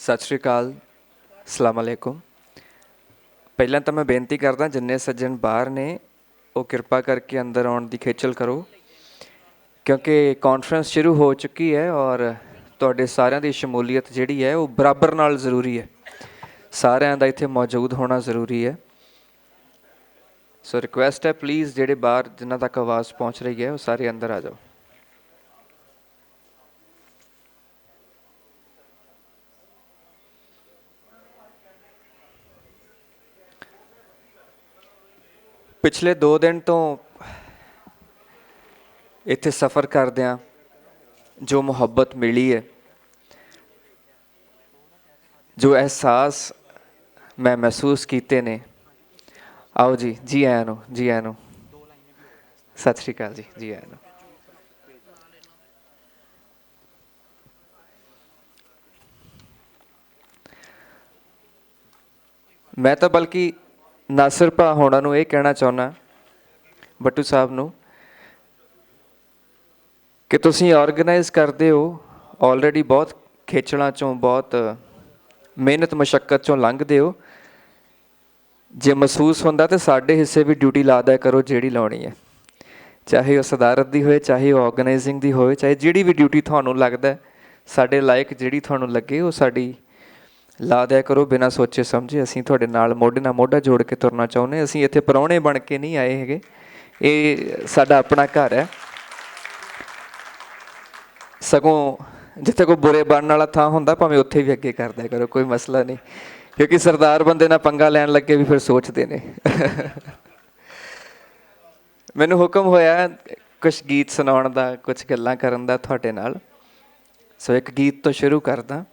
ਸਤਿ ਸ਼੍ਰੀ ਅਕਾਲ, ਅਸਲਾਮ ਅਲੈਕੁਮ। ਪਹਿਲਾਂ ਤਾਂ ਮੈਂ ਬੇਨਤੀ ਕਰਦਾ ਜਿੰਨੇ ਸੱਜਣ ਬਾਹਰ ਨੇ ਉਹ ਕਿਰਪਾ ਕਰਕੇ ਅੰਦਰ ਆਉਣ ਦੀ ਖੇਚਲ ਕਰੋ, ਕਿਉਂਕਿ ਕਾਨਫਰੰਸ ਸ਼ੁਰੂ ਹੋ ਚੁੱਕੀ ਹੈ ਔਰ ਤੁਹਾਡੇ ਸਾਰਿਆਂ ਦੀ ਸ਼ਮੂਲੀਅਤ ਜਿਹੜੀ ਹੈ ਉਹ ਬਰਾਬਰ ਨਾਲ ਜ਼ਰੂਰੀ ਹੈ। ਸਾਰਿਆਂ ਦਾ ਇੱਥੇ ਮੌਜੂਦ ਹੋਣਾ ਜ਼ਰੂਰੀ ਹੈ। ਸੋ ਰਿਕੁਐਸਟ ਹੈ, ਪਲੀਜ਼ ਜਿਹੜੇ ਬਾਹਰ ਜਿਨ੍ਹਾਂ ਤੱਕ ਆਵਾਜ਼ ਪਹੁੰਚ ਰਹੀ ਹੈ ਉਹ ਸਾਰੇ ਅੰਦਰ ਆ ਜਾਓ। ਪਿਛਲੇ 2 ਦਿਨ ਤੋਂ ਇੱਥੇ ਸਫ਼ਰ ਕਰਦਿਆਂ ਜੋ ਮੁਹੱਬਤ ਮਿਲੀ ਹੈ, ਜੋ ਅਹਿਸਾਸ ਮੈਂ ਮਹਿਸੂਸ ਕੀਤੇ ਨੇ, ਆਓ ਜੀ, ਜੀ ਆਇਆਂ ਨੂੰ, ਜੀ ਆਇਆਂ ਨੂੰ, ਸਤਿ ਸ਼੍ਰੀ ਅਕਾਲ ਜੀ, ਜੀ ਆਇਆਂ ਨੂੰ। ਮੈਂ ਤਾਂ ਬਲਕਿ ਨਾਸਿਰ ਭਾ ਹੋਣਾ ਨੂੰ ਇਹ ਕਹਿਣਾ ਚਾਹੁੰਦਾ, ਬੱਟੂ ਸਾਹਿਬ ਨੂੰ, ਕਿ ਤੁਸੀਂ ਔਰਗਨਾਈਜ਼ ਕਰਦੇ ਹੋ, ਆਲਰੇਡੀ ਬਹੁਤ ਖੇਚਲਾਂ 'ਚੋਂ ਬਹੁਤ ਮਿਹਨਤ ਮੁਸ਼ੱਕਤ 'ਚੋਂ ਲੰਘਦੇ ਹੋ। ਜੇ ਮਹਿਸੂਸ ਹੁੰਦਾ ਤਾਂ ਸਾਡੇ ਹਿੱਸੇ ਵੀ ਡਿਊਟੀ ਲਾ ਦਿਆ ਕਰੋ ਜਿਹੜੀ ਲਾਉਣੀ ਹੈ, ਚਾਹੇ ਉਹ ਸਦਾਰਤ ਦੀ ਹੋਏ, ਚਾਹੇ ਉਹ ਔਰਗਨਾਈਜ਼ਿੰਗ ਦੀ ਹੋਵੇ, ਚਾਹੇ ਜਿਹੜੀ ਵੀ ਡਿਊਟੀ ਤੁਹਾਨੂੰ ਲੱਗਦਾ ਸਾਡੇ ਲਾਇਕ ਜਿਹੜੀ ਤੁਹਾਨੂੰ ਲੱਗੇ ਉਹ ਸਾਡੀ ਲਾ ਦਿਆ ਕਰੋ ਬਿਨਾਂ ਸੋਚੇ ਸਮਝੇ। ਅਸੀਂ ਤੁਹਾਡੇ ਨਾਲ ਮੋਢੇ ਨਾਲ ਮੋਢਾ ਜੋੜ ਕੇ ਤੁਰਨਾ ਚਾਹੁੰਦੇ। ਅਸੀਂ ਇੱਥੇ ਪ੍ਰਾਹੁਣੇ ਬਣ ਕੇ ਨਹੀਂ ਆਏ ਹੈਗੇ, ਇਹ ਸਾਡਾ ਆਪਣਾ ਘਰ ਹੈ। ਸਗੋਂ ਜਿੱਥੇ ਕੋਈ ਬੁਰੇ ਬਣਨ ਵਾਲਾ ਥਾਂ ਹੁੰਦਾ ਭਾਵੇਂ ਉੱਥੇ ਵੀ ਅੱਗੇ ਕਰ ਦਿਆ ਕਰੋ, ਕੋਈ ਮਸਲਾ ਨਹੀਂ, ਕਿਉਂਕਿ ਸਰਦਾਰ ਬੰਦੇ ਨਾਲ ਪੰਗਾ ਲੈਣ ਲੱਗੇ ਵੀ ਫਿਰ ਸੋਚਦੇ ਨੇ। ਮੈਨੂੰ ਹੁਕਮ ਹੋਇਆ ਕੁਛ ਗੀਤ ਸੁਣਾਉਣ ਦਾ, ਕੁਛ ਗੱਲਾਂ ਕਰਨ ਦਾ ਤੁਹਾਡੇ ਨਾਲ। ਸੋ ਇੱਕ ਗੀਤ ਤੋਂ ਸ਼ੁਰੂ ਕਰਦਾ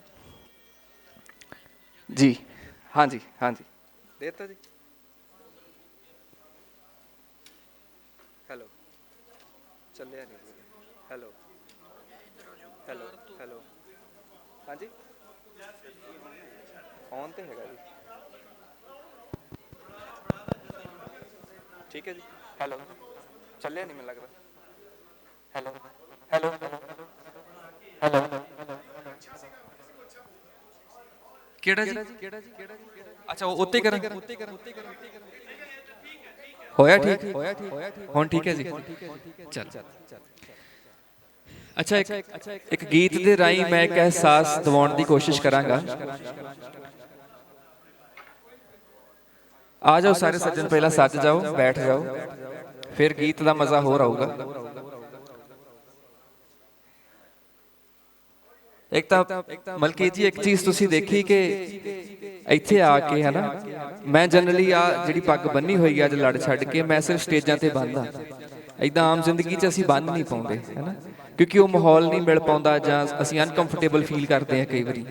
ਜੀ। ਹਾਂਜੀ ਹਾਂਜੀ, ਦੇਤਾ ਜੀ। ਹੈਲੋ, ਚੱਲਿਆ ਨਹੀਂ। ਹੈਲੋ ਹੈਲੋ ਹੈਲੋ, ਹਾਂਜੀ ਔਨ ਤੇ ਹੈਗਾ ਜੀ, ਠੀਕ ਹੈ ਜੀ। ਹੈਲੋ, ਚੱਲਿਆ ਨਹੀਂ ਮੈਨੂੰ ਲੱਗਦਾ। ਹੈਲੋ ਹੈਲੋ ਹੈਲੋ, ਕਿਹੜਾ ਜੀ? ਅੱਛਾ, ਉਹ ਉੱਤੇ ਕਰਾਂ। ਹੋਇਆ ਠੀਕ, ਹੁਣ ਠੀਕ ਹੈ ਜੀ। ਚੱਲ, ਅੱਛਾ, ਇੱਕ ਗੀਤ ਦੇ ਰਾਹੀਂ ਮੈਂ ਇੱਕ ਅਹਿਸਾਸ ਦਿਵਾਉਣ ਦੀ ਕੋਸ਼ਿਸ਼ ਕਰਾਂਗਾ। ਆ ਜਾਓ ਸਾਰੇ ਸੱਜਣ, ਪਹਿਲਾਂ ਸੱਜ ਜਾਓ, ਬੈਠ ਜਾਓ, ਫਿਰ ਗੀਤ ਦਾ ਮਜ਼ਾ ਹੋਰ ਆਊਗਾ। ਇੱਕ ਤਾਂ ਮਲਕੀਤ ਜੀ, ਇੱਕ ਚੀਜ਼ ਤੁਸੀਂ ਦੇਖੀ ਕਿ ਇੱਥੇ ਆ ਕੇ, ਹੈ ਨਾ, ਮੈਂ ਜਨਰਲੀ ਆ ਜਿਹੜੀ ਪੱਗ ਬੰਨੀ ਹੋਈ ਆ ਅੱਜ ਲੜ ਛੱਡ ਕੇ, ਮੈਂ ਸਿਰਫ ਸਟੇਜਾਂ 'ਤੇ ਬੰਨ੍ਹਦਾ। ਇੱਦਾਂ ਆਮ ਜ਼ਿੰਦਗੀ 'ਚ ਅਸੀਂ ਬੰਨ੍ਹ ਨਹੀਂ ਪਾਉਂਦੇ, ਹੈ ਨਾ, ਕਿਉਂਕਿ ਉਹ ਮਾਹੌਲ ਨਹੀਂ ਮਿਲ ਪਾਉਂਦਾ ਜਾਂ ਅਸੀਂ ਅਨਕੰਫਰਟੇਬਲ ਫੀਲ ਕਰਦੇ ਹਾਂ ਕਈ ਵਾਰੀ।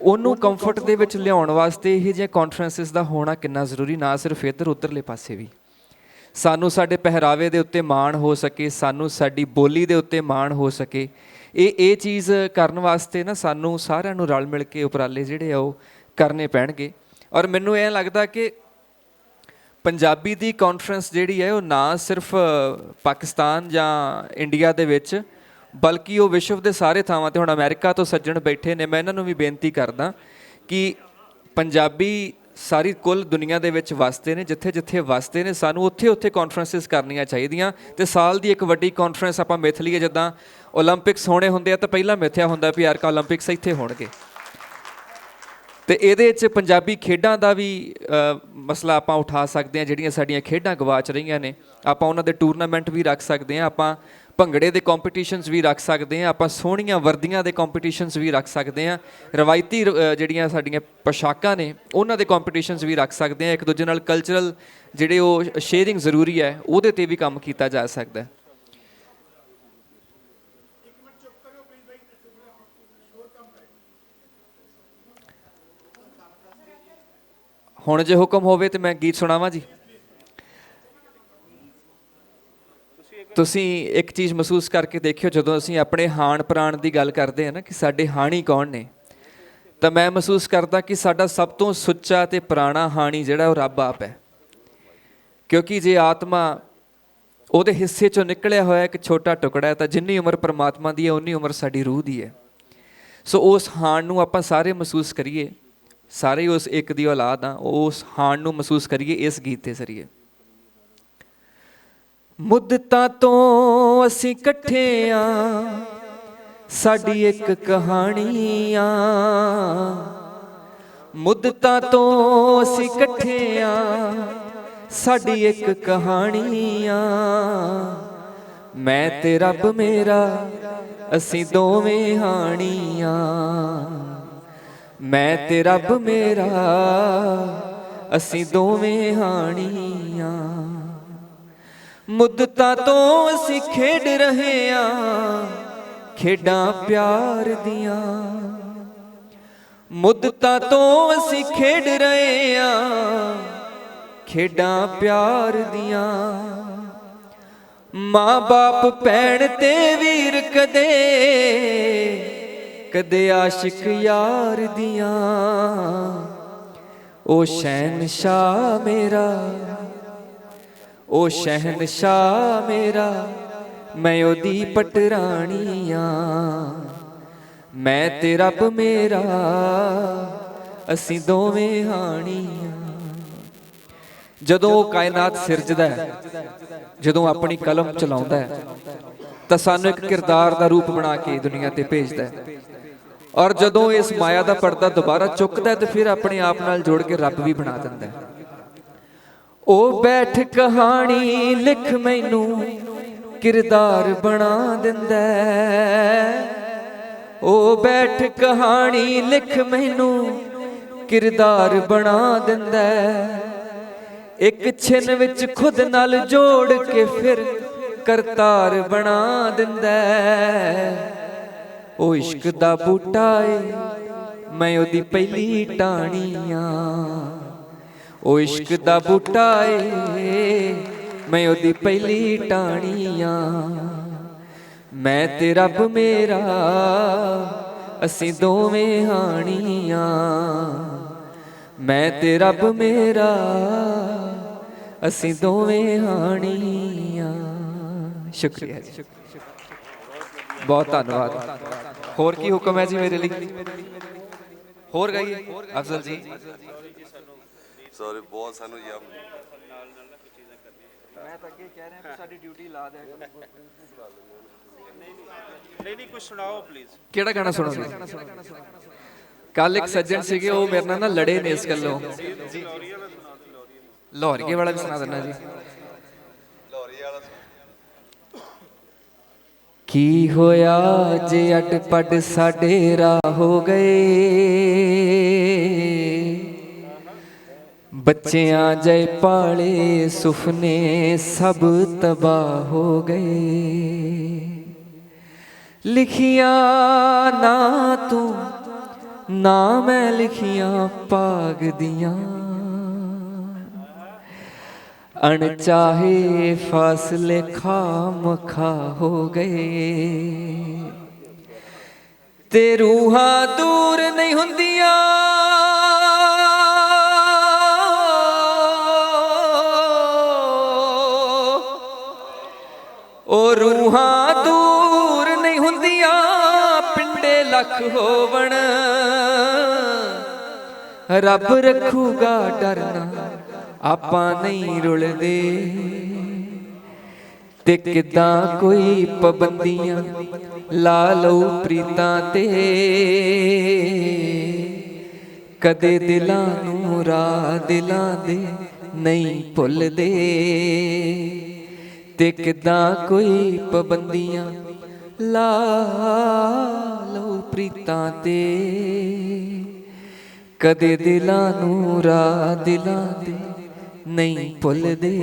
ਉਹਨੂੰ ਕੰਫਰਟ ਦੇ ਵਿੱਚ ਲਿਆਉਣ ਵਾਸਤੇ ਇਹ ਜਿਹੇ ਕਾਨਫਰੰਸਿਸ ਦਾ ਹੋਣਾ ਕਿੰਨਾ ਜ਼ਰੂਰੀ, ਨਾ ਸਿਰਫ ਇੱਧਰ ਉੱਧਰਲੇ ਪਾਸੇ ਵੀ। ਸਾਨੂੰ ਸਾਡੇ ਪਹਿਰਾਵੇ ਦੇ ਉੱਤੇ ਮਾਣ ਹੋ ਸਕੇ, ਸਾਨੂੰ ਸਾਡੀ ਬੋਲੀ ਦੇ ਉੱਤੇ ਮਾਣ ਹੋ ਸਕੇ, ਇਹ ਚੀਜ਼ ਕਰਨ ਵਾਸਤੇ ਨਾ ਸਾਨੂੰ ਸਾਰਿਆਂ ਨੂੰ ਰਲ ਮਿਲ ਕੇ ਉਪਰਾਲੇ ਜਿਹੜੇ ਆ ਉਹ ਕਰਨੇ ਪੈਣਗੇ। ਔਰ ਮੈਨੂੰ ਇਹ ਲੱਗਦਾ ਕਿ ਪੰਜਾਬੀ ਦੀ ਕਾਨਫਰੰਸ ਜਿਹੜੀ ਹੈ ਉਹ ਨਾ ਸਿਰਫ ਪਾਕਿਸਤਾਨ ਜਾਂ ਇੰਡੀਆ ਦੇ ਵਿੱਚ, ਬਲਕਿ ਉਹ ਵਿਸ਼ਵ ਦੇ ਸਾਰੇ ਥਾਵਾਂ 'ਤੇ, ਹੁਣ ਅਮਰੀਕਾ ਤੋਂ ਸੱਜਣ ਬੈਠੇ ਨੇ, ਮੈਂ ਇਹਨਾਂ ਨੂੰ ਵੀ ਬੇਨਤੀ ਕਰਦਾ ਕਿ ਪੰਜਾਬੀ ਸਾਰੀ ਕੁੱਲ ਦੁਨੀਆ ਦੇ ਵਿੱਚ ਵਸਦੇ ਨੇ, ਜਿੱਥੇ ਜਿੱਥੇ ਵਸਦੇ ਨੇ, ਸਾਨੂੰ ਉੱਥੇ ਉੱਥੇ ਕਾਨਫਰੰਸਿਸ ਕਰਨੀਆਂ ਚਾਹੀਦੀਆਂ। ਅਤੇ ਸਾਲ ਦੀ ਇੱਕ ਵੱਡੀ ਕਾਨਫਰੰਸ ਆਪਾਂ ਮਿਥ ਲਈਏ, ਜਿੱਦਾਂ ਓਲੰਪਿਕਸ ਹੋਣੇ ਹੁੰਦੇ ਆ ਤਾਂ ਪਹਿਲਾਂ ਮਿਥਿਆ ਹੁੰਦਾ ਵੀ ਯਾਰਕਾ ਓਲੰਪਿਕਸ ਇੱਥੇ ਹੋਣਗੇ, ਅਤੇ ਇਹਦੇ 'ਚ ਪੰਜਾਬੀ ਖੇਡਾਂ ਦਾ ਵੀ ਮਸਲਾ ਆਪਾਂ ਉਠਾ ਸਕਦੇ ਹਾਂ। ਜਿਹੜੀਆਂ ਸਾਡੀਆਂ ਖੇਡਾਂ ਗਵਾਚ ਰਹੀਆਂ ਨੇ, ਆਪਾਂ ਉਹਨਾਂ ਦੇ ਟੂਰਨਾਮੈਂਟ ਵੀ ਰੱਖ ਸਕਦੇ ਹਾਂ, ਆਪਾਂ ਭੰਗੜੇ ਦੇ ਕੰਪੀਟੀਸ਼ਨਸ ਵੀ ਰੱਖ ਸਕਦੇ ਹਾਂ, ਆਪਾਂ ਸੋਹਣੀਆਂ ਵਰਦੀਆਂ ਦੇ ਕੰਪੀਟੀਸ਼ਨਸ ਵੀ ਰੱਖ ਸਕਦੇ ਹਾਂ, ਰਵਾਇਤੀ ਜਿਹੜੀਆਂ ਸਾਡੀਆਂ ਪੋਸ਼ਾਕਾਂ ਨੇ ਉਹਨਾਂ ਦੇ ਕੰਪੀਟੀਸ਼ਨਸ ਵੀ ਰੱਖ ਸਕਦੇ ਹਾਂ। ਇੱਕ ਦੂਜੇ ਨਾਲ ਕਲਚਰਲ ਜਿਹੜੇ ਉਹ ਸ਼ੇਅਰਿੰਗ ਜ਼ਰੂਰੀ ਹੈ, ਉਹਦੇ 'ਤੇ ਵੀ ਕੰਮ ਕੀਤਾ ਜਾ ਸਕਦਾ। ਹੁਣ ਜੇ ਹੁਕਮ ਹੋਵੇ ਤਾਂ ਮੈਂ ਗੀਤ ਸੁਣਾਵਾਂ ਜੀ। ਤੁਸੀਂ ਇੱਕ ਚੀਜ਼ ਮਹਿਸੂਸ ਕਰਕੇ ਦੇਖਿਓ, ਜਦੋਂ ਅਸੀਂ ਆਪਣੇ ਹਾਣ ਪ੍ਰਾਣ ਦੀ ਗੱਲ ਕਰਦੇ ਹਾਂ ਨਾ ਕਿ ਸਾਡੇ ਹਾਣੀ ਕੌਣ ਨੇ, ਤਾਂ ਮੈਂ ਮਹਿਸੂਸ ਕਰਦਾ ਕਿ ਸਾਡਾ ਸਭ ਤੋਂ ਸੁੱਚਾ ਅਤੇ ਪੁਰਾਣਾ ਹਾਣੀ ਜਿਹੜਾ ਉਹ ਰੱਬ ਆਪ ਹੈ। ਕਿਉਂਕਿ ਜੇ ਆਤਮਾ ਉਹਦੇ ਹਿੱਸੇ 'ਚੋਂ ਨਿਕਲਿਆ ਹੋਇਆ ਇੱਕ ਛੋਟਾ ਟੁਕੜਾ ਹੈ, ਤਾਂ ਜਿੰਨੀ ਉਮਰ ਪਰਮਾਤਮਾ ਦੀ ਹੈ ਉਨੀ ਉਮਰ ਸਾਡੀ ਰੂਹ ਦੀ ਹੈ। ਸੋ ਉਸ ਹਾਣ ਨੂੰ ਆਪਾਂ ਸਾਰੇ ਮਹਿਸੂਸ ਕਰੀਏ, ਸਾਰੇ ਉਸ ਇੱਕ ਦੀ ਔਲਾਦ ਆ, ਉਸ ਹਾਣ ਨੂੰ ਮਹਿਸੂਸ ਕਰੀਏ ਇਸ ਗੀਤ ਦੇ ਜ਼ਰੀਏ। ਮੁੱਦਤਾਂ ਤੋਂ ਅਸੀਂ ਇਕੱਠੇ ਆ, ਸਾਡੀ ਇੱਕ ਕਹਾਣੀ ਆ। ਮੁੱਦਤਾਂ ਤੋਂ ਅਸੀਂ ਇਕੱਠੇ ਆ, ਸਾਡੀ ਇੱਕ ਕਹਾਣੀ ਆ। ਮੈਂ ਤੇ ਰੱਬ ਮੇਰਾ, ਅਸੀਂ ਦੋਵੇਂ ਹਾਣੀਆਂ। ਮੈਂ ਤੇ ਰੱਬ ਮੇਰਾ, ਅਸੀਂ ਦੋਵੇਂ ਹਾਣੀਆਂ। ਮੁੱਦਤਾਂ ਤੋਂ ਅਸੀਂ ਖੇਡ ਰਹੇ ਆ, ਖੇਡਾਂ ਪਿਆਰ ਦੀਆਂ। ਮੁੱਦਤਾਂ ਤੋਂ ਅਸੀਂ ਖੇਡ ਰਹੇ ਆ, ਖੇਡਾਂ ਪਿਆਰ ਦੀਆਂ। ਮਾਂ ਬਾਪ ਭੈਣ ਤੇ ਵੀਰ ਕਦੇ, ਕਦੇ ਆਸ਼ਿਕ ਯਾਰ ਦੀਆਂ। ਉਹ ਸ਼ਹਿਨਸ਼ਾਹ ਮੇਰਾ, ਉਹ ਸ਼ਹਿਨਸ਼ਾਹ ਮੇਰਾ, ਮੈਂ ਉਹਦੀ ਪਟਰਾਣੀ ਆ। ਮੈਂ ਤੇ ਰੱਬ ਮੇਰਾ, ਅਸੀਂ ਦੋਵੇਂ ਹਾਣੀਆਂ। ਜਦੋਂ ਉਹ ਕਾਇਨਾਤ ਸਿਰਜਦਾ ਹੈ, ਜਦੋਂ ਆਪਣੀ ਕਲਮ ਚਲਾਉਂਦਾ ਹੈ, ਤਾਂ ਸਾਨੂੰ ਇੱਕ ਕਿਰਦਾਰ ਦਾ ਰੂਪ ਬਣਾ ਕੇ ਦੁਨੀਆ ਤੇ ਭੇਜਦਾ ਹੈ। ਔਰ ਜਦੋਂ ਇਸ ਮਾਇਆ ਦਾ ਪਰਦਾ ਦੁਬਾਰਾ ਚੁੱਕਦਾ ਤੇ ਫਿਰ ਆਪਣੇ ਆਪ ਨਾਲ ਜੋੜ ਕੇ ਰੱਬ ਵੀ ਬਣਾ ਦਿੰਦਾ ਹੈ। ਉਹ ਬੈਠ ਕਹਾਣੀ ਲਿਖ, ਮੈਨੂੰ ਕਿਰਦਾਰ ਬਣਾ ਦਿੰਦਾ। ਉਹ ਬੈਠ ਕਹਾਣੀ ਲਿਖ, ਮੈਨੂੰ ਕਿਰਦਾਰ ਬਣਾ ਦਿੰਦਾ। ਇੱਕ ਛਿਨ ਵਿੱਚ ਖੁਦ ਨਾਲ ਜੋੜ ਕੇ ਫਿਰ ਕਰਤਾਰ ਬਣਾ ਦਿੰਦਾ। ਉਹ ਇਸ਼ਕ ਦਾ ਬੂਟਾ ਏ, ਮੈਂ ਉਹਦੀ ਪਹਿਲੀ ਟਾਹਣੀ ਆ। ਉਹ ਇਸ਼ਕ ਦਾ ਬੂਟਾ ਏ, ਮੈਂ ਉਹਦੀ ਪਹਿਲੀ ਟਾਹਣੀ ਆ। ਮੈਂ ਤੇ ਰੱਬ ਮੇਰਾ, ਅਸੀਂ ਦੋਵੇਂ ਹਾਣੀਆਂ। ਮੈਂ ਤੇ ਰੱਬ ਮੇਰਾ, ਅਸੀਂ ਦੋਵੇਂ ਹਾਣੀਆਂ। ਸ਼ੁਕਰੀਆ ਜੀ, ਬਹੁਤ ਧੰਨਵਾਦ। ਹੋਰ ਕੀ ਹੁਕਮ ਹੈ ਜੀ ਮੇਰੇ ਲਈ? ਹੋਰ ਗਾਈਏ ਅਫਜ਼ਲ ਜੀ। ਸੌਰੀ ਬਹੁਤ ਸਾਨੂੰ ਯਾਦ, ਮੈਂ ਤਾਂ ਅੱਗੇ ਕਹਿ ਰਿਹਾ ਸਾਡੀ ਡਿਊਟੀ ਲਾ ਦੇ। ਨਹੀਂ ਕੁਝ ਸੁਣਾਓ ਪਲੀਜ਼। ਕਿਹੜਾ ਗਾਣਾ ਸੁਣਾਉਂਗੇ? ਕੱਲ ਇੱਕ ਸੱਜਣ ਸੀਗੇ, ਉਹ ਮੇਰੇ ਨਾਲ ਨਾ ਲੜੇ ਨੇ ਇਸ ਗੱਲੋਂ। ਲਾਹੌਰੀਏ ਵਾਲਾ ਵੀ ਸੁਣਾ ਦਿੰਦਾ ਜੀ। ਕੀ ਹੋਇਆ ਜੇ ਅੱਡ ਪੱਡ ਸਾਡੇ ਰਾਹ ਹੋ ਗਏ, ਬੱਚਿਆਂ ਜੈ ਪਾਲੇ ਸੁਪਨੇ ਸਭ ਤਬਾਹ ਹੋ ਗਏ। ਲਿਖੀਆਂ ਨਾ ਤੂੰ ਨਾ ਮੈਂ ਲਿਖੀਆਂ ਭਾਗ ਦੀਆਂ, ਅਣਚਾਹੇ ਫਾਸਲੇ ਖਾਮਖਾ ਹੋ ਗਏ। ਤੇ ਰੂਹਾਂ ਦੂਰ ਨਹੀਂ ਹੁੰਦੀਆਂ, ਉਹ ਰੂਹਾਂ ਦੂਰ ਨਹੀਂ ਹੁੰਦੀਆਂ, ਪਿੰਡੇ ਲੱਖ ਹੋਵਣ ਰੱਬ ਰੱਖੂਗਾ ਡਰਨਾ, ਆਪਾਂ ਨਹੀਂ ਰੁਲਦੇ। ਤੇ ਕਿੱਦਾਂ ਕੋਈ ਪਾਬੰਦੀਆਂ ਲਾ ਲਊ ਪ੍ਰੀਤਾਂ ਤੇ, ਕਦੇ ਦਿਲਾਂ ਨੂੰ ਰਾਹ ਦਿਲਾਂ ਦੇ ਨਹੀਂ ਭੁੱਲਦੇ। ਤੇ ਕਿੱਦਾਂ ਕੋਈ ਪਾਬੰਦੀਆਂ ਲਾ ਲਊ ਪ੍ਰੀਤਾਂ ਤੇ, ਕਦੇ ਦਿਲਾਂ ਨੂੰ ਰਾਹ ਦਿਲਾਂ ਦੇ ਨਹੀਂ ਭੁੱਲਦੇ।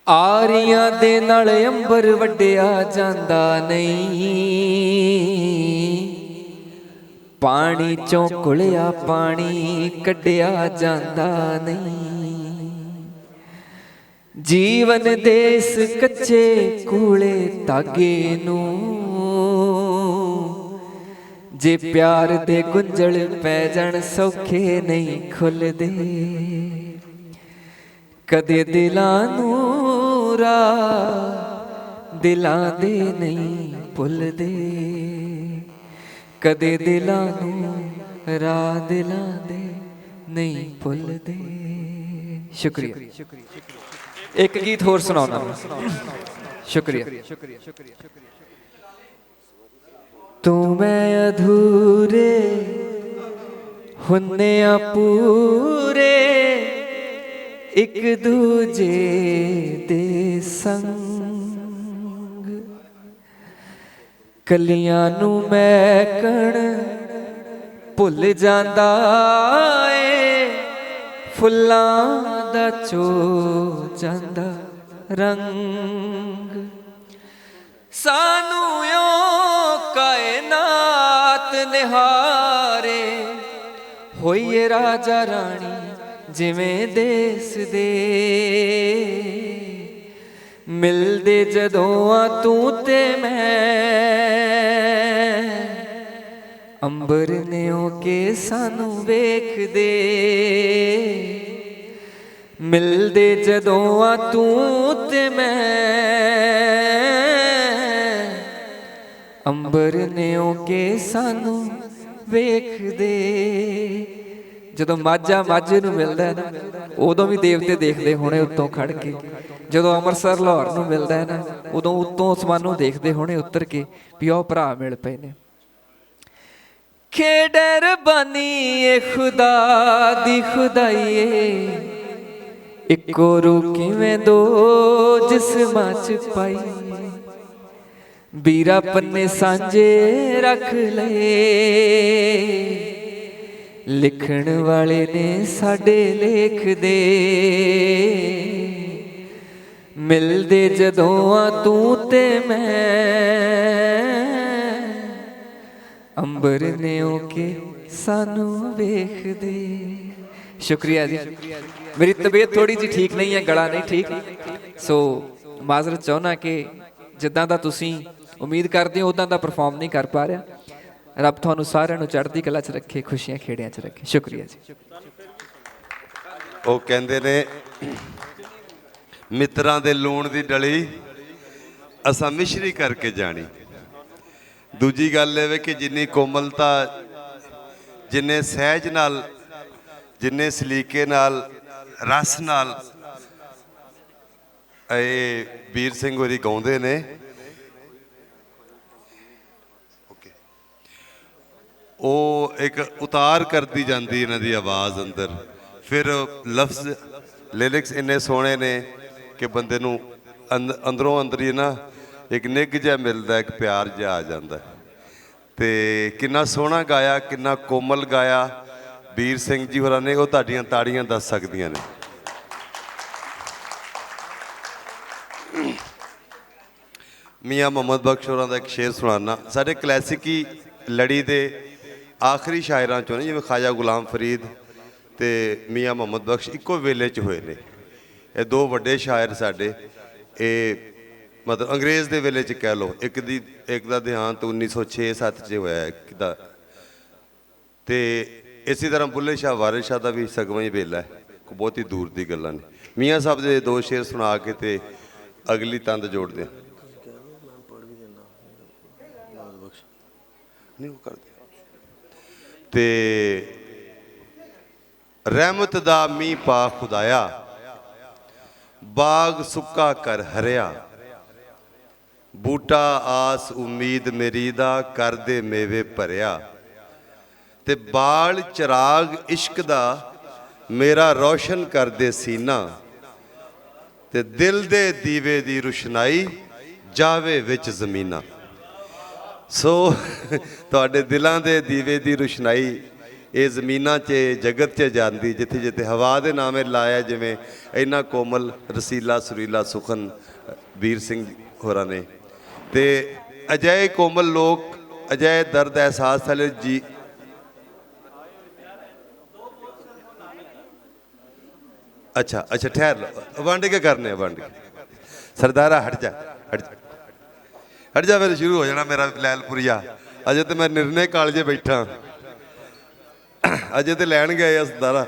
ਆਰੀਆਂ ਦੇ ਨਾਲ ਅੰਬਰ ਵੱਡਿਆ ਜਾਂਦਾ ਨਹੀਂ, ਪਾਣੀ ਚੋਂ ਘੁਲਿਆ ਪਾਣੀ ਕੱਢਿਆ ਜਾਂਦਾ ਨਹੀਂ। ਜੀਵਨ ਦੇ ਇਸ ਕੱਚੇ ਕੂਲੇ ਧਾਗੇ ਨੂੰ ਜੇ ਪਿਆਰ ਦੇ ਗੁੰਝਲ ਪੈ ਜਾਣ ਸੌਖੇ ਨਹੀਂ ਖੁੱਲਦੇ। ਕਦੇ ਦਿਲਾਂ ਨੂੰ ਰਾਹ ਦਿਲਾਂ ਦੇ ਨਹੀਂ ਭੁੱਲਦੇ, ਕਦੇ ਦਿਲਾਂ ਨੂੰ ਰਾਹ ਦਿਲਾਂ ਦੇ ਨਹੀਂ ਭੁੱਲਦੇ। ਸ਼ੁਕਰੀਆ। ਇੱਕ ਗੀਤ ਹੋਰ ਸੁਣਾਉਣਾ। ਸ਼ੁਕਰੀਆ। ਤੂੰ ਮੈਂ ਅਧੂਰੇ ਹੁੰਨੇ ਆ ਪੂਰੇ, ਇੱਕ ਦੂਜੇ ਦੇ ਸੰਗ, ਕਲੀਆਂ ਨੂੰ ਮਹਿਕਣ ਭੁੱਲ ਜਾਂਦਾ ਏ, ਫੁੱਲਾਂ ਦਾ ਚੋ ਜਾਂਦਾ ਰੰਗ। ਸਾਨੂੰ ਓ ਕਾਇਨਾਤ ਨਿਹਾਰੇ, ਹੋਈਏ ਰਾਜਾ ਰਾਣੀ ਜਿਵੇਂ ਦੇਸ ਦੇ, ਮਿਲਦੇ ਜਦੋਂ ਆ ਤੂੰ ਤੇ ਮੈਂ, ਅੰਬਰ ਨੇ ਹੋ ਕੇ ਸਾਨੂੰ ਵੇਖਦੇ, ਮਿਲਦੇ ਜਦੋਂ ਆ ਤੂੰ ਤੇ ਮੈਂ, ਅੰਬਰ ਨੇ ਹੋ ਕੇ ਸਾਨੂੰ ਵੇਖਦੇ। ਜਦੋਂ ਮਾਝਾ ਮਾਝੇ ਨੂੰ ਮਿਲਦਾ ਹੈ ਨਾ, ਉਦੋਂ ਵੀ ਦੇਵਤੇ ਦੇਖਦੇ ਹੋਣੇ ਉੱਤੋਂ ਖੜ ਕੇ। ਜਦੋਂ ਅੰਮ੍ਰਿਤਸਰ ਲਾਹੌਰ ਨੂੰ ਮਿਲਦਾ ਹੈ ਨਾ, ਉਦੋਂ ਉੱਤੋਂ ਅਸਮਾਨੋਂ ਦੇਖਦੇ ਹੋਣੇ ਉੱਤਰ ਕੇ ਵੀ ਉਹ ਭਰਾ ਮਿਲ ਪਏ ਨੇ। ਖੇਡਰ ਬਣੀ ਏ ਖੁਦਾ ਦੀ ਖੁਦਾਈਏ, ਇੱਕੋ ਰੂਹ ਕਿਵੇਂ ਦੋ ਜਿਸਮਾਂ ਚ ਪਾਈ, ਵੀਰਾ ਪੰਨੇ ਸਾਂਝੇ ਰੱਖ ਲਏ, ਲਿਖਣ ਵਾਲੇ ਨੇ ਸਾਡੇ ਲੇਖ ਦੇ, ਮਿਲਦੇ ਜਦੋਂ ਆ ਤੂੰ ਤੇ ਮੈਂ, ਅੰਬਰ ਨੇ ਹੋ ਕੇ ਸਾਨੂੰ ਵੇਖਦੇ। ਸ਼ੁਕਰੀਆ ਜੀ। ਮੇਰੀ ਤਬੀਅਤ ਥੋੜੀ ਜਿਹੀ ਠੀਕ ਨਹੀਂ ਹੈ, ਗਲਾ ਨਹੀਂ ਠੀਕ, ਸੋ ਮਾਜ਼ਰਤ ਚਾਹੁੰਦਾ ਕਿ ਜਿੱਦਾਂ ਦਾ ਤੁਸੀਂ ਉਮੀਦ ਕਰਦੇ ਹੋ ਉੱਦਾਂ ਦਾ ਪਰਫਾਰਮ ਨਹੀਂ ਕਰ ਪਾ ਰਿਹਾ। ਰੱਬ ਤੁਹਾਨੂੰ ਸਾਰਿਆਂ ਨੂੰ ਚੜ੍ਹਦੀ ਕਲਾ 'ਚ ਰੱਖੇ, ਖੁਸ਼ੀਆਂ ਖੇੜਿਆਂ 'ਚ ਰੱਖੇ। ਸ਼ੁਕਰੀਆ ਜੀ। ਉਹ ਕਹਿੰਦੇ ਨੇ ਮਿੱਤਰਾਂ ਦੇ ਲੂਣ ਦੀ ਡਲੀ ਅਸਾਂ ਮਿਸ਼ਰੀ ਕਰਕੇ ਜਾਣੀ। ਦੂਜੀ ਗੱਲ ਇਹ ਵੇ ਕਿ ਜਿੰਨੀ ਕੋਮਲਤਾ, ਜਿੰਨੇ ਸਹਿਜ ਨਾਲ, ਜਿੰਨੇ ਸਲੀਕੇ ਨਾਲ, ਰਸ ਨਾਲ ਇਹ ਵੀਰ ਸਿੰਘ ਹੋਰੀ ਗਾਉਂਦੇ ਨੇ, ਉਹ ਇੱਕ ਉਤਾਰ ਕਰਦੀ ਜਾਂਦੀ ਇਹਨਾਂ ਦੀ ਆਵਾਜ਼ ਅੰਦਰ। ਫਿਰ ਲਫ਼ਜ਼ ਲਿਰਿਕਸ ਇੰਨੇ ਸੋਹਣੇ ਨੇ ਕਿ ਬੰਦੇ ਨੂੰ ਅੰਦਰੋਂ ਅੰਦਰ ਹੀ ਨਾ ਇੱਕ ਨਿੱਘ ਜਿਹਾ ਮਿਲਦਾ, ਇੱਕ ਪਿਆਰ ਜਿਹਾ ਆ ਜਾਂਦਾ। ਅਤੇ ਕਿੰਨਾ ਸੋਹਣਾ ਗਾਇਆ, ਕਿੰਨਾ ਕੋਮਲ ਗਾਇਆ ਵੀਰ ਸਿੰਘ ਜੀ ਹੋਰਾਂ ਨੇ, ਉਹ ਤੁਹਾਡੀਆਂ ਤਾੜੀਆਂ ਦੱਸ ਸਕਦੀਆਂ ਨੇ। ਮੀਆਂ ਮੁਹੰਮਦ ਬਖਸ਼ ਹੋਰਾਂ ਦਾ ਇੱਕ ਸ਼ੇਰ ਸੁਣਾਉਣਾ। ਸਾਡੇ ਕਲਾਸਿਕੀ ਲੜੀ ਦੇ ਆਖਰੀ ਸ਼ਾਇਰਾਂ 'ਚੋਂ ਨੇ, ਜਿਵੇਂ ਖਾਜਾ ਗੁਲਾਮ ਫਰੀਦ ਅਤੇ ਮੀਆਂ ਮੁਹੰਮਦ ਬਖਸ਼ ਇੱਕੋ ਵੇਲੇ 'ਚ ਹੋਏ ਨੇ। ਇਹ ਦੋ ਵੱਡੇ ਸ਼ਾਇਰ ਸਾਡੇ, ਇਹ ਮਤਲਬ ਅੰਗਰੇਜ਼ ਦੇ ਵੇਲੇ 'ਚ ਕਹਿ ਲਓ। ਇੱਕ ਦਾ ਦੇਹਾਂਤ 1906-07 'ਚ ਹੋਇਆ ਇੱਕ ਦਾ, ਅਤੇ ਇਸੇ ਤਰ੍ਹਾਂ ਬੁੱਲੇ ਸ਼ਾਹ ਵਾਰਿਸ ਸ਼ਾਹ ਦਾ ਵੀ ਸਗਵਾਂ ਹੀ ਵੇਲਾ ਹੈ, ਕੋਈ ਬਹੁਤੀ ਦੂਰ ਦੀ ਗੱਲਾਂ ਨਹੀਂ। ਮੀਆਂ ਸਾਹਿਬ ਦੇ ਦੋ ਸ਼ੇਰ ਸੁਣਾ ਕੇ ਅਤੇ ਅਗਲੀ ਤੰਦ ਜੋੜਦੇ ਹਾਂ। ਨਹੀਂ ਉਹ ਕਰਦੇ। ਤੇ ਰਹਿਮਤ ਦਾ ਮੀਂਹ ਪਾ ਖੁਦਾਇਆ, ਬਾਗ ਸੁੱਕਾ ਕਰ ਹਰਿਆ, ਬੂਟਾ ਆਸ ਉਮੀਦ ਮੇਰੀ ਦਾ ਕਰਦੇ ਮੇਵੇ ਭਰਿਆ, ਤੇ ਬਾਲ ਚਿਰਾਗ ਇਸ਼ਕ ਦਾ ਮੇਰਾ ਰੌਸ਼ਨ ਕਰਦੇ ਸੀਨਾ, ਤੇ ਦਿਲ ਦੇ ਦੀਵੇ ਦੀ ਰੁਸ਼ਨਾਈ ਜਾਵੇ ਵਿੱਚ ਜ਼ਮੀਨਾਂ। ਸੋ ਤੁਹਾਡੇ ਦਿਲਾਂ ਦੇ ਦੀਵੇ ਦੀ ਰੁਸ਼ਨਾਈ ਇਹ ਜ਼ਮੀਨਾਂ 'ਚ, ਜਗਤ 'ਚ ਜਾਂਦੀ, ਜਿੱਥੇ ਜਿੱਥੇ ਹਵਾ ਦੇ ਨਾਮੇ ਲਾਇਆ। ਜਿਵੇਂ ਇੰਨਾ ਕੋਮਲ ਰਸੀਲਾ ਸੁਰੀਲਾ ਸੁਖਨ ਵੀਰ ਸਿੰਘ ਹੋਰਾਂ ਨੇ, ਅਤੇ ਅਜਿਹੇ ਕੋਮਲ ਲੋਕ, ਅਜਿਹੇ ਦਰਦ ਅਹਿਸਾਸ ਵਾਲੇ ਜੀ। ਅੱਛਾ ਠਹਿਰ ਲਓ, ਵੰਡ ਕੇ ਕਰਨੇ ਆ, ਵੰਡ ਕੇ। ਸਰਦਾਰਾ ਹਟ ਜਾ, ਹਟ ਜਾ, ਫਿਰ ਸ਼ੁਰੂ ਹੋ ਜਾਣਾ ਮੇਰਾ ਲੈਲਪੁਰੀਆ। ਅਜੇ ਤਾਂ ਮੈਂ ਨਿਰਣੇ ਕਾਲਜੇ ਬੈਠਾ, ਅਜੇ ਤੇ ਲੈਣ ਗਏ ਆ ਸਰਦਾਰਾ।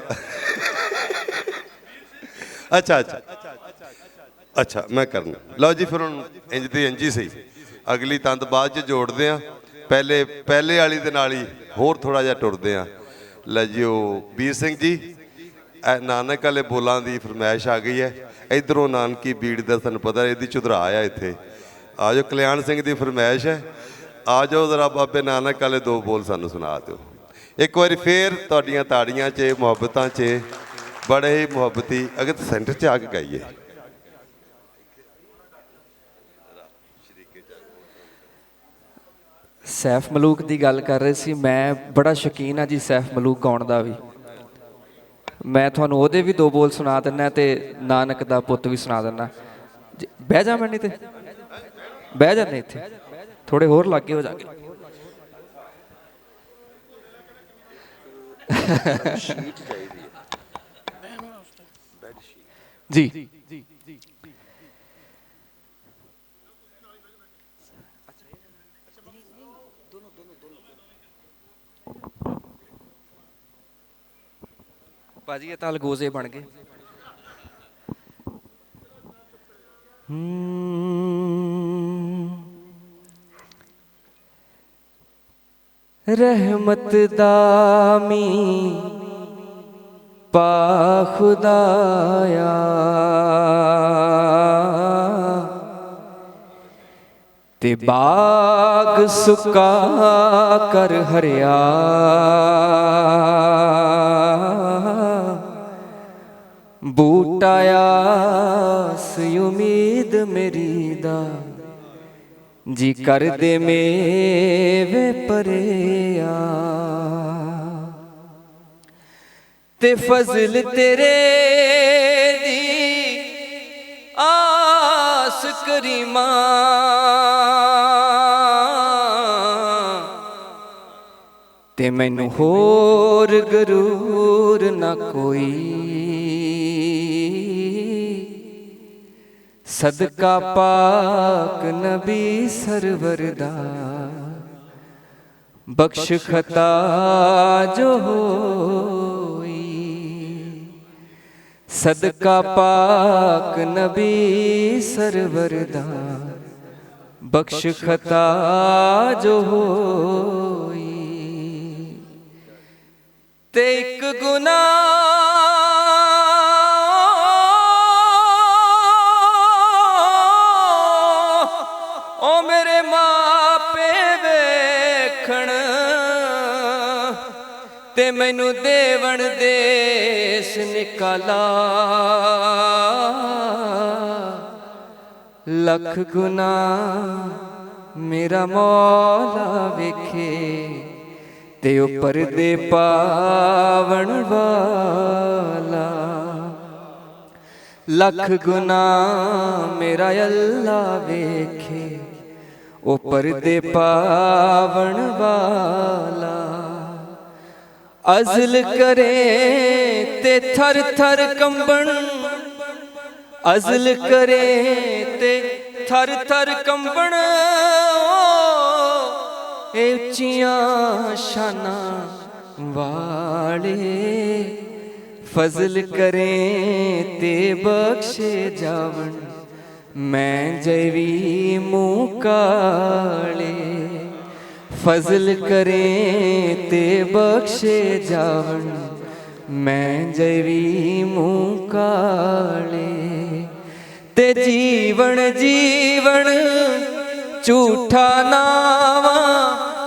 ਅੱਛਾ ਮੈਂ ਕਰਨਾ। ਲਓ ਜੀ, ਫਿਰ ਹੁਣ ਇੰਜ ਦੀ ਇੰਝ ਹੀ ਸਹੀ। ਅਗਲੀ ਤੰਦ ਬਾਅਦ 'ਚ ਜੋੜਦੇ ਆ, ਪਹਿਲੇ ਵਾਲੀ ਦੇ ਨਾਲ ਹੀ ਹੋਰ ਥੋੜਾ ਜਿਹਾ ਟੁਰਦੇ ਆ। ਲੈ ਜੀ ਉਹ ਵੀਰ ਸਿੰਘ ਜੀ, ਨਾਨਕ ਵਾਲੇ ਬੋਲਾਂ ਦੀ ਫਰਮਾਇਸ਼ ਆ ਗਈ ਹੈ। ਇੱਧਰੋਂ ਨਾਨਕੀ ਬੀੜ ਦਾ ਤੁਹਾਨੂੰ ਪਤਾ ਇਹਦੀ ਚੁਧਰਾ ਆ ਇੱਥੇ। ਆ ਜਾਓ, ਕਲਿਆਣ ਸਿੰਘ ਦੀ ਫਰਮਾਇਸ਼ ਹੈ, ਆ ਜਾਓ ਜ਼ਰਾ ਬਾਬੇ ਨਾਨਕ ਵਾਲੇ 2 ਬੋਲ ਸਾਨੂੰ ਸੁਣਾ ਦਿਓ। ਇੱਕ ਵਾਰੀ ਫੇਰ ਤੁਹਾਡੀਆਂ ਤਾੜੀਆਂ 'ਚ ਮੁਹੱਬਤਾਂ 'ਚ ਬੜੇ ਹੀ ਮੁਹੱਬਤੀ ਅਗਰ ਸੈਂਟਰ 'ਚ ਆ ਕੇ ਗਾਈਏ। ਸੈਫ ਮਲੂਕ ਦੀ ਗੱਲ ਕਰ ਰਹੇ ਸੀ। ਮੈਂ ਬੜਾ ਸ਼ੌਕੀਨ ਹਾਂ ਜੀ ਸੈਫ ਮਲੂਕ ਗਾਉਣ ਦਾ ਵੀ। ਮੈਂ ਤੁਹਾਨੂੰ ਉਹਦੇ ਵੀ 2 ਬੋਲ ਸੁਣਾ ਦਿੰਦਾ ਤੇ ਨਾਨਕ ਦਾ ਪੁੱਤ ਵੀ ਸੁਣਾ ਦਿੰਦਾ। ਬਹਿ ਜਾ ਮੈਨੀ ਤੇ ਬਹਿ ਜਾਂਦੇ ਇੱਥੇ, ਥੋੜੇ ਹੋਰ ਲਾਗੇ ਹੋ ਜਾਗੇ। ਜੀ ਭਾਜੀ ਇਹ ਤਾਂ ਅਲਗੋਜ਼ੇ ਬਣ ਗਏ। ਰਹਿਮਤ ਦਾ ਮੀਂਹ ਪਾ ਖੁਦਾਇਆ, ਤੇ ਬਾਗ ਸੁਕਾ ਕਰ ਹਰਿਆ, ਬੂਟਾ ਆਸ ਉਮੀਦ ਮੇਰੀ ਦਾ, ਜੀ ਕਰਦੇ ਮੇਵੇ ਭਰਿਆ, ਤੇ ਫਜ਼ਲ ਤੇਰੇ ਦੀ ਆਸ ਕਰੀਮਾਂ, ਤੇ ਮੈਨੂੰ ਹੋਰ ਗਰੂਰ ਨਾ ਕੋਈ, ਸਦਕਾ ਪਾਕ ਨਬੀ ਸਰਵਰ ਦਾ, ਬਖਸ਼ ਖਤਾ ਜੋ ਹੋਈ, ਸਦਕਾ ਪਾਕ ਨਬੀ ਸਰਵਰ ਦਾ, ਬਖਸ਼ ਖਤਾ ਜੋ ਹੋਈ, ਤੇ ਇੱਕ ਗੁਨਾਹ ਓ ਮੇਰੇ ਮਾਪੇ ਵੇਖਣ, ਤੇ ਮੈਨੂੰ ਦੇਵਣ ਦੇਸ ਨਿਕਾਲਾ, ਲੱਖ ਗੁਨਾਹ ਮੇਰਾ ਮੌਲਾ ਵੇਖੇ, ਤੇ ਉਹ ਪਰਦੇ ਪਾਵਣ ਵਾਲਾ, ਲੱਖ ਗੁਨਾਹ ਮੇਰਾ ਅੱਲਾ ਵੇਖੇ, ਉਹ ਪਰਦੇ ਪਾਵਣ ਵਾਲਾ, ਅਜ਼ਲ ਕਰੇ ਤੇ ਥਰ ਥਰ ਕੰਬਣ, ਅਜ਼ਲ ਕਰੇ ਤੇ ਥਰ ਥਰ ਕੰਬਣ, ਇਹ ਉੱਚੀਆਂ ਸ਼ਾਨਾਂ ਵਾਲੇ, ਫਜ਼ਲ ਕਰੇ ਤੇ ਬਖਸ਼ੇ ਜਾਵਣ, ਮੈਂ ਜੈਵੀ ਮੂੰਹ ਕਾਲੇ, ਫਜ਼ਲ ਕਰੇ ਤੇ ਬਖਸ਼ੇ ਜਾਵਣ, ਮੈਂ ਜੈਵੀ ਮੂੰਹ ਕਾਲੇ, ਤੇ ਜੀਵਨ ਜੀਵਨ ਝੂਠਾ ਨਾਵਾਂ,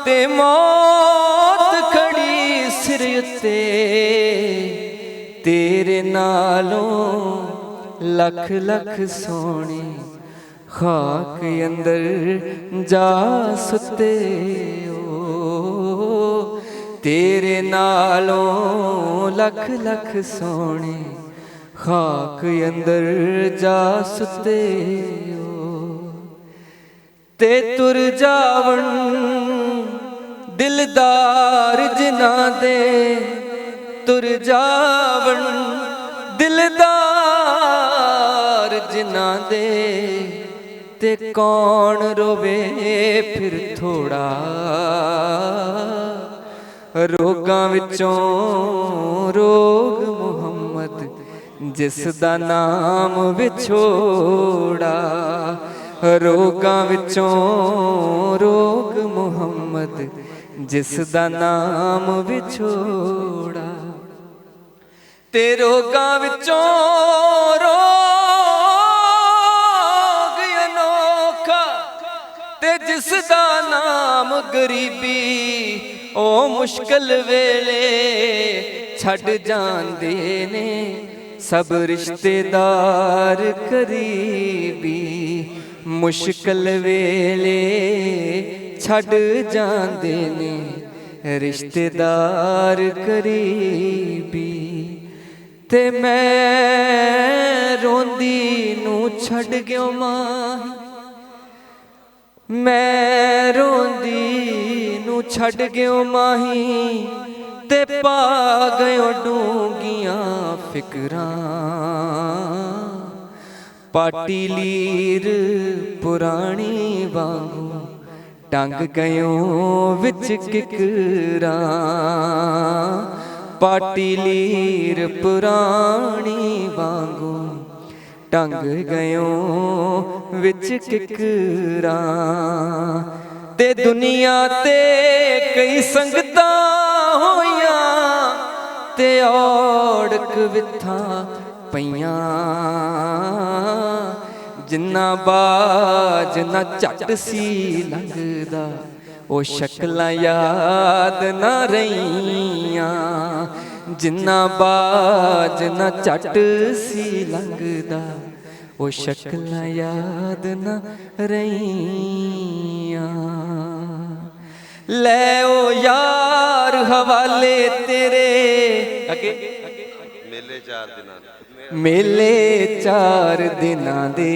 ਤੇ ਮੌਤ ਖੜੀ ਸਿਰ ਉੱਤੇ, ਤੇਰੇ ਨਾਲੋਂ ਲੱਖ ਲੱਖ ਸੋਹਣੇ, ਖਾਕ ਅੰਦਰ ਜਾ ਸੁੱਤੇ ਓ, ਤੇਰੇ ਨਾਲੋਂ ਲੱਖ ਲੱਖ ਸੋਹਣੇ, ਖਾਕ ਅੰਦਰ ਜਾ ਸੁੱਤੇ ਓ, ਤੇ ਤੁਰ ਜਾਵਣ ਦਿਲਦਾਰ ਜਿਨ੍ਹਾਂ ਦੇ, ਤੁਰ ਜਾਵਣ ਦਿਲਦਾਰ ਜਿਨ੍ਹਾਂ ਦੇ, ਤੇ ਕੌਣ ਰੋਵੇ ਫਿਰ ਥੋੜਾ, ਰੋਗਾਂ ਵਿੱਚੋਂ ਰੋਗ ਮੁਹੰਮਦ, ਜਿਸ ਦਾ ਨਾਮ ਵਿਛੋੜਾ, ਰੋਗਾਂ ਵਿੱਚੋਂ ਰੋਗ ਮੁਹੰਮਦ, ਜਿਸ ਦਾ ਨਾਮ ਵਿਛੋੜਾ। ਤੇ ਰੋਗਾਂ ਵਿੱਚੋਂ ਰੋਗ ਅਨੋਖਾ, ਤੇ ਜਿਸ ਦਾ ਨਾਮ ਗਰੀਬੀ, ਉਹ ਮੁਸ਼ਕਲ ਵੇਲੇ ਛੱਡ ਜਾਂਦੇ ਨੇ ਸਭ ਰਿਸ਼ਤੇਦਾਰ ਕਰੀਬੀ। ਮੁਸ਼ਕਲ ਵੇਲੇ ਛੱਡ ਜਾਂਦੇ ਨੇ ਰਿਸ਼ਤੇਦਾਰ ਕਰੀਬੀ। ਤੇ ਮੈਂ ਰੋਂਦੀ ਨੂੰ ਛੱਡ ਗਿਓ ਮਾਹੀ, ਮੈਂ ਰੋਂਦੀ ਨੂੰ ਛੱਡ ਗਿਓ ਮਾਹੀ, ਤੇ ਪਾ ਗਇਓ ਡੂੰਘੀਆਂ ਫਿਕਰਾਂ। ਪਾਟੀ ਲੀਰ ਪੁਰਾਣੀ ਵਾਂਗੂ ਟੰਗ ਗਇਓ ਵਿੱਚ ਕਿਕਰਾਂ। ਪਾਟੀ ਲੀਰ ਪੁਰਾਣੀ ਵਾਂਗੂ ਟੰਗ ਗਇਓ ਵਿੱਚ ਕਿਕਰਾਂ। ਤੇ ਦੁਨੀਆ ਤੇ ਕਈ ਸੰਗਤਾਂ ਹੋਈਆਂ, ਤੇ ਔੜਕ ਵਿਥਾਂ ਪਈਆਂ। ਜਿੰਨਾ ਬਾਜ ਨਾ ਝੱਟ ਸੀ ਲੰਘਦਾ, ਉਹ ਸ਼ਕਲਾਂ ਯਾਦ ਨਾ ਰਹੀਆਂ। ਜਿੰਨਾ ਬਾਜ ਨਾ ਝੱਟ ਸੀ ਲੰਘਦਾ, ਉਹ ਸ਼ਕਲਾਂ ਯਾਦ ਨਾ ਰਹੀਆਂ। ਲੈ ਉਹ ਯਾਰ ਹਵਾਲੇ ਤੇਰੇ ਅੱਗੇ, ਮੇਲੇ 4 ਦਿਨਾਂ ਦੇ, ਮੇਲੇ 4 ਦਿਨਾਂ ਦੇ।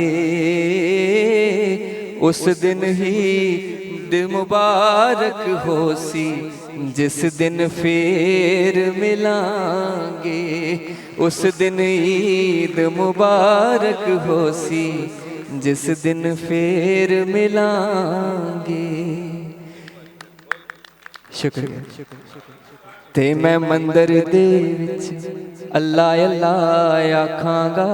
ਉਸ ਦਿਨ ਹੀ ਦਿਨ ਮੁਬਾਰਕ ਹੋ ਸੀ, ਜਿਸ ਦਿਨ ਫੇਰ ਮਿਲਾਂਗੇ। ਉਸ ਦਿਨ ਈਦ ਮੁਬਾਰਕ ਹੋ ਸੀ, ਜਿਸ ਦਿਨ ਫੇਰ ਮਿਲਾਂਗੇ। ਸ਼ੁਕਰੀਆ। ਤੇ ਮੈਂ ਮੰਦਰ ਦੇ ਵਿੱਚ ਅੱਲਾ ਅੱਲਾ ਆਖਾਂਗਾ,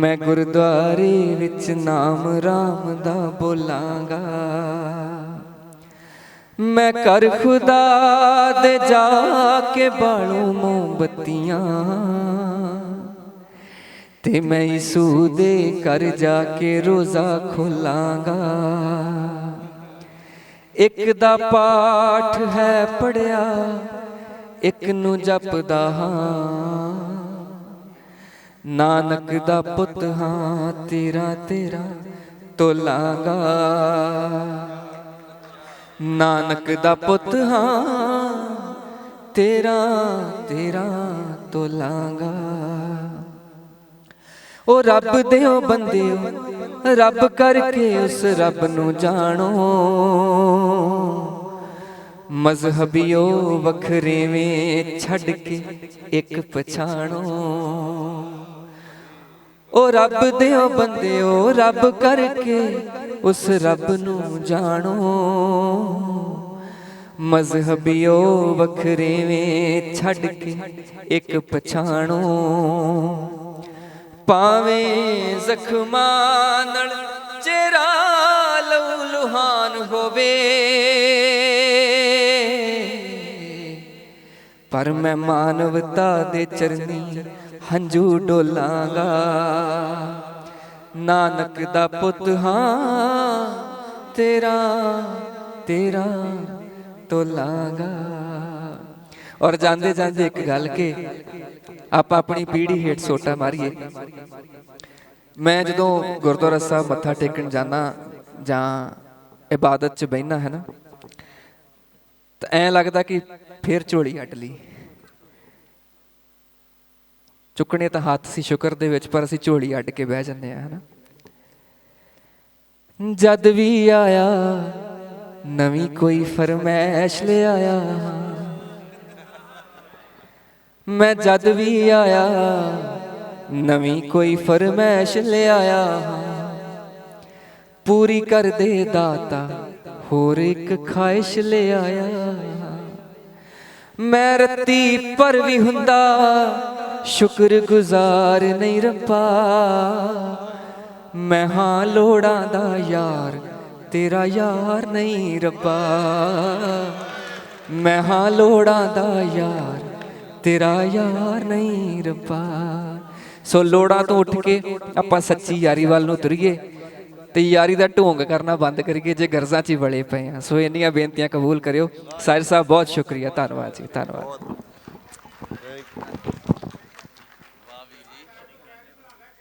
ਮੈਂ ਗੁਰਦੁਆਰੇ ਵਿੱਚ ਨਾਮ ਰਾਮ ਦਾ ਬੋਲਾਂਗਾ। ਮੈਂ ਕਰ ਖੁਦਾ ਦੇ ਜਾ ਕੇ ਬਾਲੂ ਮੋਮਬੱਤੀਆਂ, ਤੇ ਮੈਂ ਯਿਸੂ ਦੇ ਘਰ ਜਾ ਕੇ ਰੋਜ਼ਾ ਖੋਲਾਂਗਾ। ਇੱਕ ਦਾ ਪਾਠ ਹੈ ਪੜਿਆ, ਇੱਕ ਨੂੰ ਜਪਦਾ ਹਾਂ। ਨਾਨਕ ਦਾ ਪੁੱਤ ਹਾਂ, ਤੇਰਾ ਤੇਰਾ ਤੋਲਾਂਗਾ। ਨਾਨਕ ਦਾ ਪੁੱਤ ਹਾਂ, ਤੇਰਾ ਤੇਰਾ ਤੋਲਾਂਗਾ। ਉਹ ਰੱਬ ਦਿਓ ਬੰਦਿਓ, ਰੱਬ ਕਰਕੇ ਉਸ ਰੱਬ ਨੂੰ ਜਾਣੋ। ਮਜ਼ਹਬੀਓ ਵੱਖਰੇਵੇਂ ਛੱਡ ਕੇ ਇੱਕ ਪਛਾਣੋ। ਉਹ ਰੱਬ ਦਿਓ ਬੰਦਿਓ, ਰੱਬ ਕਰਕੇ ਉਸ ਰੱਬ ਨੂੰ ਜਾਣੋ। ਮਜ਼ਹਬੀਓ ਵੱਖਰੇਵੇਂ ਛੱਡ ਕੇ ਇੱਕ ਪਛਾਣੋ। ਭਾਵੇਂ ਜ਼ਖਮਾਂ ਨਾਲ ਚਿਹਰਾ ਲਹੂ ਲੁਹਾਨ ਹੋਵੇ, ਪਰ ਮੈਂ ਮਾਨਵਤਾ ਦੇ ਚਰਨੀ ਹੰਝੂ ਡੋਲਾਂਗਾ। ਨਾਨਕ ਦਾ ਪੁੱਤ ਹਾਂ, ਤੇਰਾ ਤੇਰਾ ਤੋਲਾਂਗਾ। ਔਰ ਜਾਂਦੇ ਜਾਂਦੇ ਇੱਕ ਗੱਲ ਕਿ ਆਪਾਂ ਆਪਣੀ ਪੀੜ੍ਹੀ ਹੇਠ ਸੋਟਾ ਮਾਰੀਏ। ਮੈਂ ਜਦੋਂ ਗੁਰਦੁਆਰਾ ਸਾਹਿਬ ਮੱਥਾ ਟੇਕਣ ਜਾਂਦਾ ਜਾਂ ਇਬਾਦਤ 'ਚ ਬਹਿਨਾ ਹੈ ਨਾ, ਤਾਂ ਐਂ ਲੱਗਦਾ ਕਿ ਫਿਰ ਝੋਲੀ ਅੱਡ ਲਈ। ਚੁੱਕਣੇ ਤਾਂ ਹੱਥ ਸੀ ਸ਼ੁਕਰ ਦੇ ਵਿੱਚ, ਪਰ ਅਸੀਂ ਝੋਲੀ ਅੱਡ ਕੇ ਬਹਿ ਜਾਂਦੇ ਹਾਂ, ਹੈ ਨਾ। ਜਦ ਵੀ ਆਇਆ ਨਵੀਂ ਕੋਈ ਫਰਮੈਸ਼ ਲੈ ਆਇਆ, ਮੈਂ ਜਦ ਵੀ ਆਇਆ ਨਵੀਂ ਕੋਈ ਫਰਮੈਸ਼ ਲੈ ਆਇਆ। ਪੂਰੀ ਕਰ ਦੇ ਦਾਤਾ ਹੋਰ ਇੱਕ ਖਾਹਿਸ਼ ਲੈ ਆਇਆ। ਮੈਂ ਰੱਤੀ ਪਰ ਵੀ ਹੁੰਦਾ ਸ਼ੁਕਰਗੁਜ਼ਾਰ ਨਹੀਂ ਰੱਬਾ, ਮੈਂ ਹਾਂ ਲੋੜਾਂ ਦਾ ਯਾਰ, ਤੇਰਾ ਯਾਰ ਨਹੀਂ ਰੱਬਾ। ਮੈਂ ਹਾਂ ਲੋੜਾਂ ਦਾ ਯਾਰ, ਤੇਰਾ ਯਾਰ ਨਹੀਂ ਰੱਬਾ। ਸੋ ਲੋੜਾਂ ਤੋਂ ਉੱਠ ਕੇ ਆਪਾਂ ਸੱਚੀ ਯਾਰੀ ਵੱਲ ਨੂੰ ਤੁਰੀਏ ਤੇ ਯਾਰੀ ਦਾ ਢੋਂਗ ਕਰਨਾ ਬੰਦ ਕਰੀਏ ਜੇ ਗਰਜ਼ਾਂ 'ਚ ਹੀ ਵੜੇ ਪਏ ਆ। ਸੋ ਇੰਨੀਆਂ ਬੇਨਤੀਆਂ ਕਬੂਲ ਕਰਿਓ। ਸਾਹਿਲ ਸਾਹਿਬ ਬਹੁਤ ਸ਼ੁਕਰੀਆ, ਧੰਨਵਾਦ ਜੀ, ਧੰਨਵਾਦ।